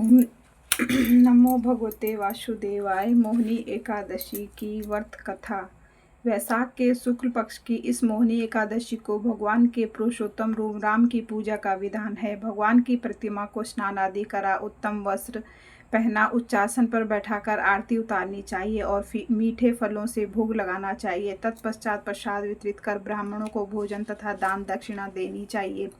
ओम नमो भगवते वासुदेवाय। मोहिनी एकादशी की व्रत कथा। वैशाख के शुक्ल पक्ष की इस मोहिनी एकादशी को भगवान के पुरुषोत्तम रूप राम की पूजा का विधान है। भगवान की प्रतिमा को स्नान आदि करा, उत्तम वस्त्र पहना, उच्चासन पर बैठाकर आरती उतारनी चाहिए और मीठे फलों से भोग लगाना चाहिए। तत्पश्चात प्रसाद वितरित कर ब्राह्मणों को भोजन तथा दान दक्षिणा देनी चाहिए।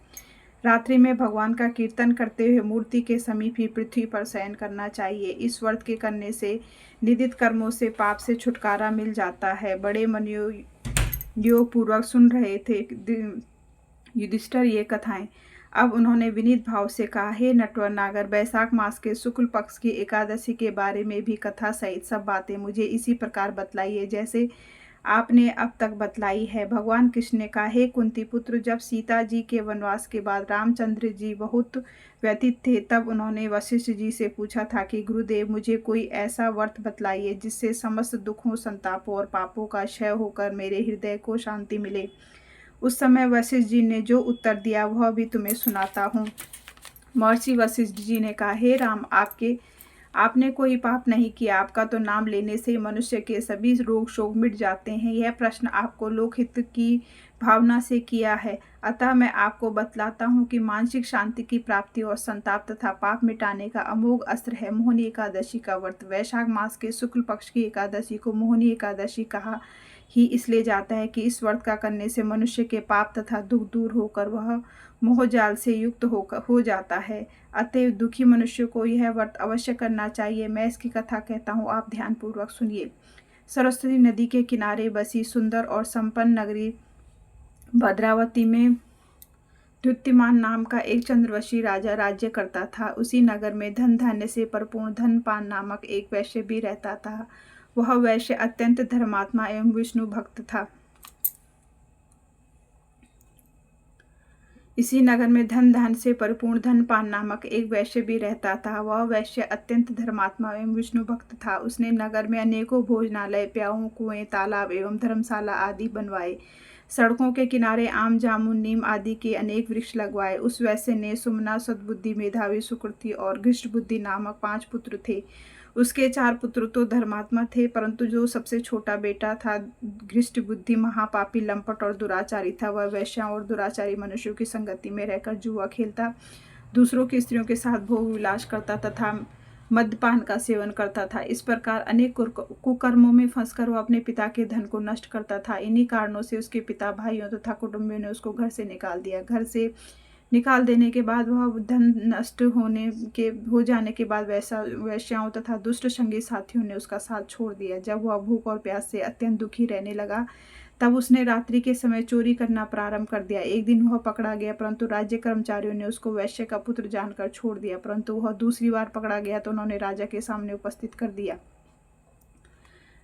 रात्रि में भगवान का कीर्तन करते हुए मूर्ति के समीप ही पृथ्वी पर शयन करना चाहिए। इस व्रत के करने से निदित कर्मों से पाप से छुटकारा मिल जाता है। बड़े मनोयोग पूर्वक सुन रहे थे युधिष्ठिर ये कथाएं। अब उन्होंने विनीत भाव से कहा, हे नटवर नागर, वैशाख मास के शुक्ल पक्ष की एकादशी के बारे में भी कथा सहित सब बातें मुझे इसी प्रकार बतलाइए जैसे आपने अब तक बतलाई है। भगवान कृष्ण ने कहा, हे कुंती पुत्र, जब सीता जी के वनवास के बाद रामचंद्र जी बहुत व्यथित थे, तब उन्होंने वशिष्ठ जी से पूछा था कि गुरुदेव, मुझे कोई ऐसा व्रत बतलाइए जिससे समस्त दुखों, संतापों और पापों का क्षय होकर मेरे हृदय को शांति मिले। उस समय वशिष्ठ जी ने जो उत्तर दिया वह भी तुम्हें सुनाता हूँ। महर्षि वशिष्ठ जी ने कहा, हे राम, आपने कोई पाप नहीं किया। आपका तो नाम लेने से मनुष्य के सभी रोग शोक मिट जाते हैं। यह प्रश्न आपको लोकहित की भावना से किया है, अतः मैं आपको बतलाता हूँ कि मानसिक शांति की प्राप्ति और संताप तथा पाप मिटाने का अमोघ अस्त्र है मोहिनी एकादशी का व्रत। वैशाख मास के शुक्ल पक्ष की एकादशी को मोहिनी एकादशी कहा ही इसलिए जाता है कि इस व्रत का करने से मनुष्य के पाप तथा दुख दूर होकर वह मोहजाल से युक्त हो जाता है। अतएव दुखी मनुष्य को यह व्रत अवश्य करना चाहिए। मैं इसकी कथा कहता हूँ, आप ध्यानपूर्वक सुनिए। सरस्वती नदी के किनारे बसी सुंदर और संपन्न नगरी भद्रावती में द्युतिमान नाम का एक चंद्रवंशी राजा राज्य करता था। उसी नगर में धन धान्य से परिपूर्ण धनपान नामक एक वैश्य भी रहता था। वह वैश्य अत्यंत धर्मात्मा एवं विष्णु भक्त था। इसी नगर में धन धान्य से परिपूर्ण धनपान नामक एक वैश्य भी रहता था। वह वैश्य अत्यंत धर्मात्मा एवं विष्णु भक्त था। उसने नगर में अनेकों भोजनालय, प्याऊ, कुएं, तालाब एवं धर्मशाला आदि बनवाए। सड़कों के किनारे आम, जामुन, नीम आदि के अनेक वृक्ष लगवाए। उस वैश्य ने सुमना, सद्बुद्धि, मेधावी, सुकृति और घृष्ट बुद्धि नामक 5 पुत्र थे। उसके 4 पुत्र तो धर्मात्मा थे, परंतु जो सबसे छोटा बेटा था घृष्ट बुद्धि महापापी, लंपट और दुराचारी था। वह वैश्याओं और दुराचारी मनुष्यों की संगति में रहकर जुआ खेलता, दूसरों की स्त्रियों के साथ भोग विलास करता तथा मद्यपान का सेवन करता था। इस प्रकार अनेक कुकर्मों में फंसकर वह अपने पिता के धन को नष्ट करता था। इन्हीं कारणों से उसके पिता, भाइयों तथा कुटुंबियों ने उसको घर से निकाल दिया। घर से निकाल देने के बाद वह धन नष्ट हो जाने के बाद वैश्याओं तथा दुष्ट संगी साथियों ने उसका साथ छोड़ दिया। जब वह भूख और प्यास से अत्यंत दुखी रहने लगा, तब उसने रात्रि के समय चोरी करना प्रारंभ कर दिया। एक दिन वह पकड़ा गया, परंतु राज्य कर्मचारियों ने उसको वैश्य का पुत्र जानकर छोड़ दिया। परंतु वह दूसरी बार पकड़ा गया तो उन्होंने राजा के सामने उपस्थित कर दिया।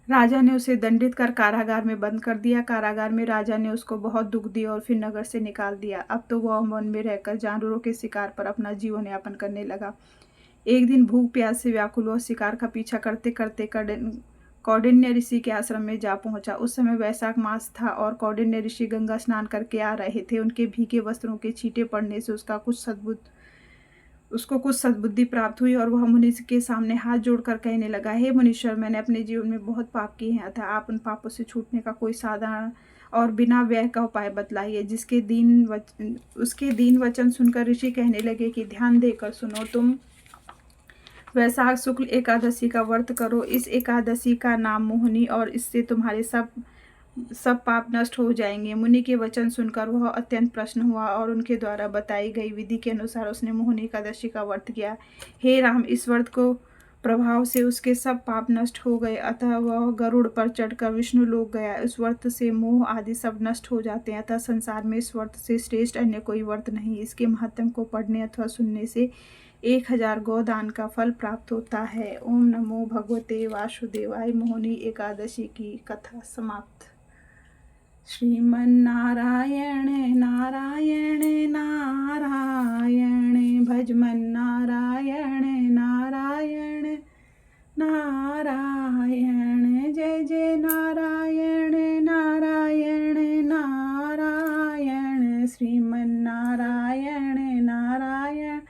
राजा ने उसे दंडित कर कारागार में बंद कर दिया। कारागार में राजा ने उसको बहुत दुख दिया और फिर नगर से निकाल दिया। अब तो वह वन में रहकर जानवरों के शिकार पर अपना जीवन यापन करने लगा। एक दिन भूख प्यास से व्याकुल वह शिकार का पीछा करते करते कौंडिन्य ऋषि के आश्रम में जा पहुंचा। उस समय वैशाख मास था और कौंडिन्य ऋषि गंगा स्नान करके आ रहे थे। उनके भीगे वस्त्रों के छींटे पड़ने से उसको कुछ सद्बुद्धि प्राप्त हुई और वह मुनि के सामने हाथ जोड़कर कहने लगा, हे मुनीश्वर, मैंने अपने जीवन में बहुत पाप किए हैं, अतः आप उन पापों से छूटने का कोई साधारण और बिना व्यय का उपाय बतलाइए। उसके दीन वचन सुनकर ऋषि कहने लगे कि ध्यान देकर सुनो, तुम वैशाख शुक्ल एकादशी का व्रत करो। इस एकादशी का नाम मोहिनी और इससे तुम्हारे सब पाप नष्ट हो जाएंगे। मुनि के वचन सुनकर वह अत्यंत प्रसन्न हुआ और उनके द्वारा बताई गई विधि के अनुसार उसने मोहिनी एकादशी का व्रत किया। हे राम, इस व्रत को प्रभाव से उसके सब पाप नष्ट हो गए, अतः वह गरुड़ पर चढ़कर विष्णु लोक गया। इस व्रत से मोह आदि सब नष्ट हो जाते हैं, अतः संसार में इस व्रत से श्रेष्ठ अन्य कोई व्रत नहीं। इसके महात्म को पढ़ने अथवा सुनने से 1000 गोदान का फल प्राप्त होता है। ओम नमो भगवते वासुदेवाय। मोहिनी एकादशी की कथा समाप्त। श्रीमन्नारायण नारायण नारायण, भजमन नारायण नारायण नारायण, जय जय नारायण नारायण नारायण, श्रीमन्नारायण नारायण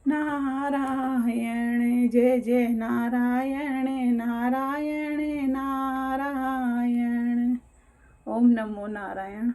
नारायण। नारायण जय जय नारायण नारायण नारायण। ओम नमो नारायण।